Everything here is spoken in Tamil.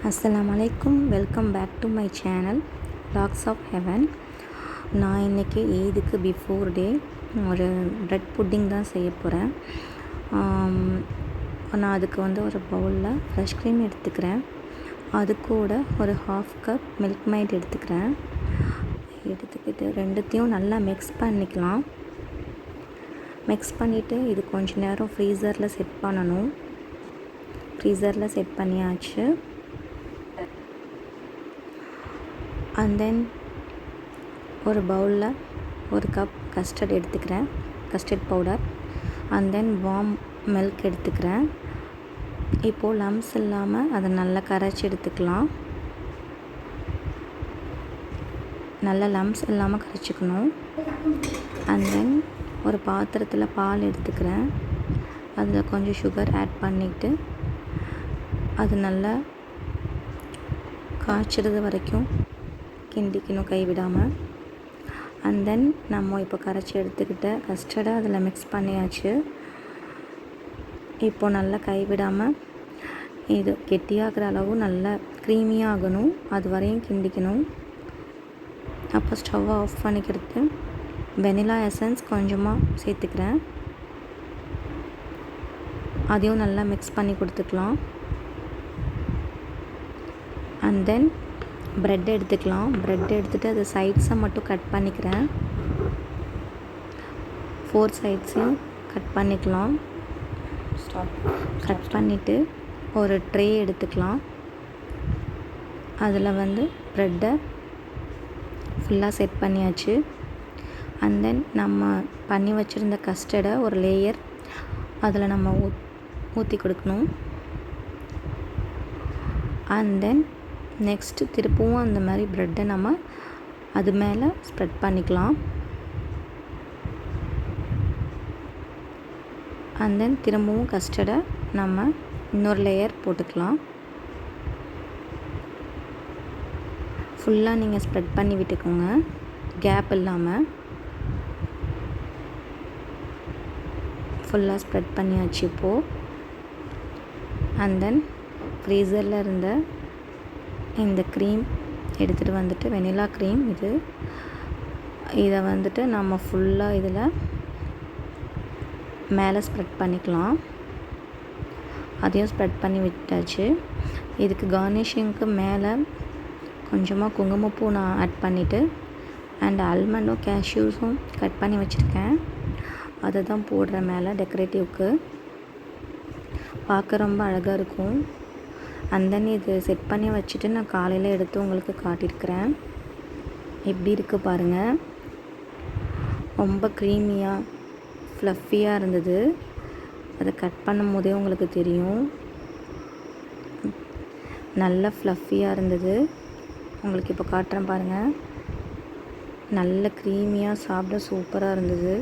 அஸ்ஸலாமு அலைக்கும். Welcome back to my channel locks of heaven. நான் இன்றைக்கி ஈதுக்கு பிஃபோர் டே ஒரு ப்ரெட் புட்டிங் தான் செய்ய போகிறேன். நான் அதுக்கு ஒரு பவுலில் ஃப்ரெஷ் க்ரீம் எடுத்துக்கிறேன். அது கூட ஒரு 1/2 கப் மில்க் மைட் எடுத்துக்கிறேன். எடுத்துக்கிட்டு ரெண்டுத்தையும் நல்லா மிக்ஸ் பண்ணிக்கலாம். மிக்ஸ் பண்ணிவிட்டு இது கொஞ்சம் நேரம் ஃப்ரீசரில் செட் பண்ணணும். ஃப்ரீசரில் செட் பண்ணியாச்சு. அண்ட் தென் ஒரு பவுலில் ஒரு கப் கஸ்டர்ட் எடுத்துக்கிறேன், custard powder. And then warm milk எடுத்துக்கிறேன். இப்போது லம்ஸ் இல்லாமல் அதை நல்லா கரைச்சி எடுத்துக்கலாம். நல்லா லம்ஸ் இல்லாமல் கரைச்சிக்கணும். அண்ட் தென் ஒரு பாத்திரத்தில் பால் எடுத்துக்கிறேன். அதில் கொஞ்சம் சுகர் ஆட் பண்ணிவிட்டு அது நல்லா காய்ச்சிறது வரைக்கும் கிண்டிக்கணும் கைவிடாமல். அண்ட் தென் நம்ம இப்போ கரைச்சி எடுத்துக்கிட்ட கஸ்டர்டை அதில் மிக்ஸ் பண்ணியாச்சு. இப்போ நல்லா கைவிடாமல் இது கெட்டியாகிற அளவு நல்லா க்ரீமியாக ஆகணும், அது வரையும் கிண்டிக்கணும். அப்போ ஸ்டவ்வை ஆஃப் பண்ணிக்கிறது வெனிலா எசன்ஸ் கொஞ்சமாக சேர்த்துக்கிறேன். அதையும் நல்லா மிக்ஸ் பண்ணி கொடுத்துக்கலாம். அண்ட் தென் ப்ரெட் எடுத்துக்கலாம். ப்ரெட் எடுத்துகிட்டு அது சைட்ஸை மட்டும் கட் பண்ணிக்கிறேன். 4 சைட்ஸையும் கட் பண்ணிக்கலாம். கட் பண்ணிவிட்டு ஒரு ட்ரே எடுத்துக்கலாம். அதில் ப்ரெட்டை ஃபுல்லாக செட் பண்ணியாச்சு. அண்ட் தென் நம்ம பண்ணி வச்சுருந்த கஸ்டர்டை ஒரு லேயர் அதில் நம்ம ஊற்றி கொடுக்கணும். அண்ட் தென் நெக்ஸ்ட்டு திருப்பவும் அந்த மாதிரி ப்ரெட்டை நம்ம அது மேலே ஸ்ப்ரெட் பண்ணிக்கலாம். அண்ட் தென் திரும்பவும் கஸ்டர்டை நம்ம இன்னொரு லேயர் போட்டுக்கலாம். ஃபுல்லாக நீங்கள் ஸ்ப்ரெட் பண்ணி விட்டுக்கோங்க, கேப் இல்லாமல். ஃபுல்லாக ஸ்ப்ரெட் பண்ணியாச்சு இப்போது. அண்ட் தென் ஃப்ரீசரில் இருந்த இந்த க்ரீம் எடுத்துகிட்டு வெனிலா க்ரீம் இதை நம்ம ஃபுல்லாக இதில் மேலே ஸ்ப்ரெட் பண்ணிக்கலாம். அதையும் ஸ்ப்ரெட் பண்ணி விட்டாச்சு. இதுக்கு கார்னிஷிங்க்கு மேலே கொஞ்சமாக குங்குமப்பூ நான் ஆட் பண்ணிவிட்டு அண்ட் ஆல்மண்டும் கேஷ்யூஸும் கட் பண்ணி வச்சுருக்கேன். அதை தான் போடுறேன் மேலே டெக்கரேட்டிவ்க்கு. பார்க்க ரொம்ப அழகாக இருக்கும். அண்ட் தென் இது செட் பண்ணி வச்சுட்டு நான் காலையில் எடுத்து உங்களுக்கு காட்டியிருக்கிறேன். எப்படி இருக்குது பாருங்கள். ரொம்ப க்ரீமியாக ஃப்ளஃபியாக இருந்தது. அதை கட் பண்ணும் போதே உங்களுக்கு தெரியும், நல்ல ஃப்ளஃபியாக இருந்தது. உங்களுக்கு இப்போ காட்டுறேன் பாருங்கள். நல்ல க்ரீமியாக சாப்பிட சூப்பராக இருந்தது.